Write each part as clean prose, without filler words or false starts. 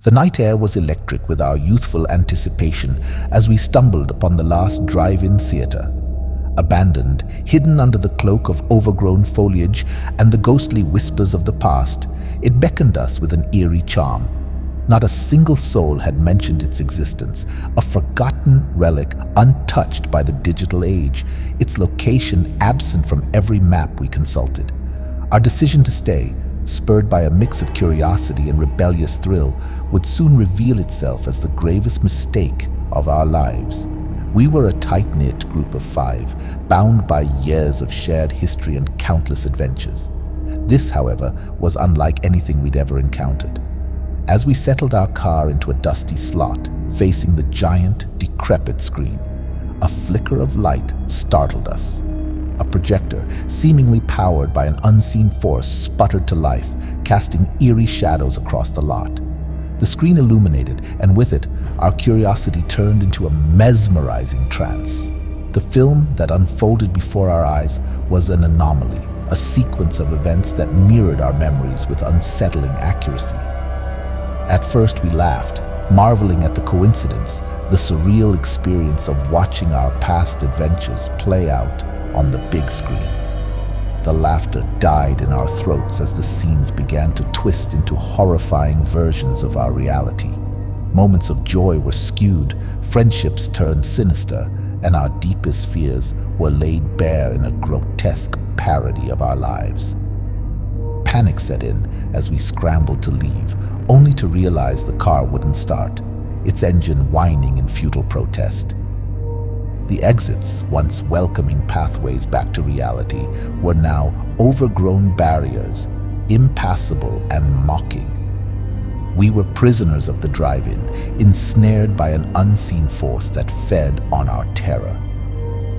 The night air was electric with our youthful anticipation as we stumbled upon the last drive-in theater. Abandoned, hidden under the cloak of overgrown foliage and the ghostly whispers of the past, it beckoned us with an eerie charm. Not a single soul had mentioned its existence, a forgotten relic untouched by the digital age, its location absent from every map we consulted. Our decision to stay, spurred by a mix of curiosity and rebellious thrill, would soon reveal itself as the gravest mistake of our lives. We were a tight-knit group of 5, bound by years of shared history and countless adventures. This, however, was unlike anything we'd ever encountered. As we settled our car into a dusty slot, facing the giant, decrepit screen, a flicker of light startled us. A projector, seemingly powered by an unseen force, sputtered to life, casting eerie shadows across the lot. The screen illuminated, and with it, our curiosity turned into a mesmerizing trance. The film that unfolded before our eyes was an anomaly, a sequence of events that mirrored our memories with unsettling accuracy. At first we laughed, marveling at the coincidence, the surreal experience of watching our past adventures play out on the big screen. The laughter died in our throats as the scenes began to twist into horrifying versions of our reality. Moments of joy were skewed, friendships turned sinister, and our deepest fears were laid bare in a grotesque parody of our lives. Panic set in as we scrambled to leave, only to realize the car wouldn't start, its engine whining in futile protest. The exits, once welcoming pathways back to reality, were now overgrown barriers, impassable and mocking. We were prisoners of the drive-in, ensnared by an unseen force that fed on our terror.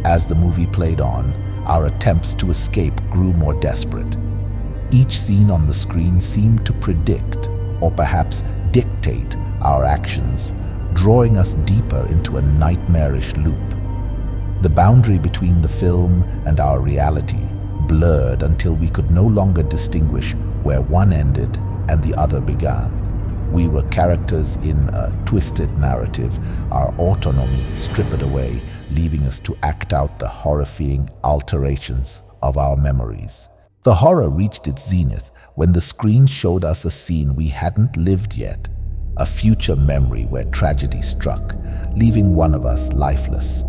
As the movie played on, our attempts to escape grew more desperate. Each scene on the screen seemed to predict, or perhaps dictate, our actions, drawing us deeper into a nightmarish loop. The boundary between the film and our reality blurred until we could no longer distinguish where one ended and the other began. We were characters in a twisted narrative, our autonomy stripped away, leaving us to act out the horrifying alterations of our memories. The horror reached its zenith when the screen showed us a scene we hadn't lived yet, a future memory where tragedy struck, leaving one of us lifeless.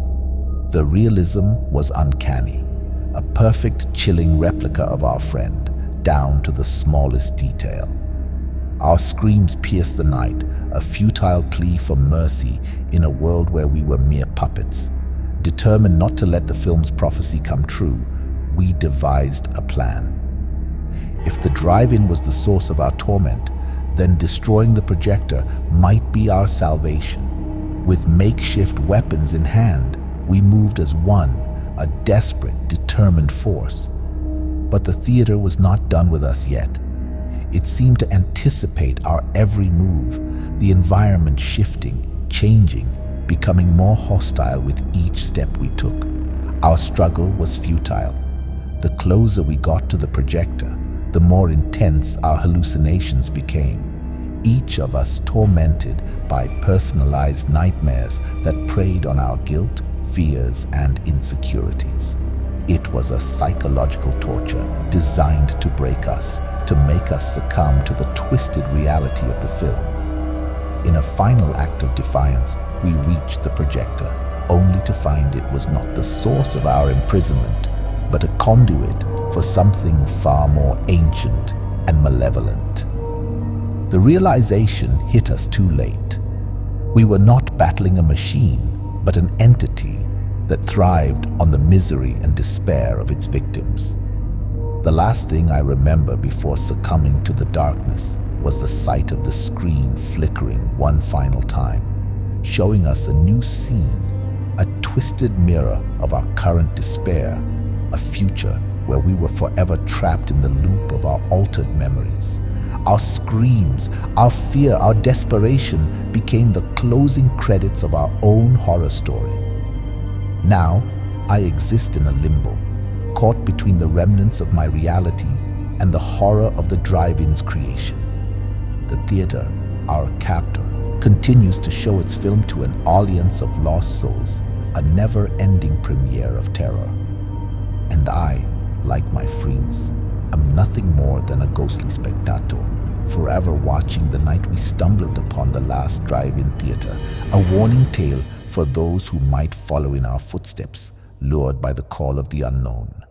The realism was uncanny, a perfect, chilling replica of our friend, down to the smallest detail. Our screams pierced the night, a futile plea for mercy in a world where we were mere puppets. Determined not to let the film's prophecy come true, we devised a plan. If the drive-in was the source of our torment, then destroying the projector might be our salvation. With makeshift weapons in hand, we moved as one, a desperate, determined force. But the theater was not done with us yet. It seemed to anticipate our every move, the environment shifting, changing, becoming more hostile with each step we took. Our struggle was futile. The closer we got to the projector, the more intense our hallucinations became, each of us tormented by personalized nightmares that preyed on our guilt, fears, and insecurities. It was a psychological torture designed to break us, to make us succumb to the twisted reality of the film. In a final act of defiance, we reached the projector, only to find it was not the source of our imprisonment, but a conduit for something far more ancient and malevolent. The realization hit us too late. We were not battling a machine, but an entity that thrived on the misery and despair of its victims. The last thing I remember before succumbing to the darkness was the sight of the screen flickering one final time, showing us a new scene, a twisted mirror of our current despair, a future where we were forever trapped in the loop of our altered memories. Our screams, our fear, our desperation became the closing credits of our own horror story. Now, I exist in a limbo, caught between the remnants of my reality and the horror of the drive-in's creation. The theater, our captor continues to show its film to an audience of lost souls, a never-ending premiere of terror. And I, like my friends, am nothing more than a ghostly spectator, forever watching the night we stumbled upon the last drive-in theater, a warning tale for those who might follow in our footsteps, lured by the call of the unknown.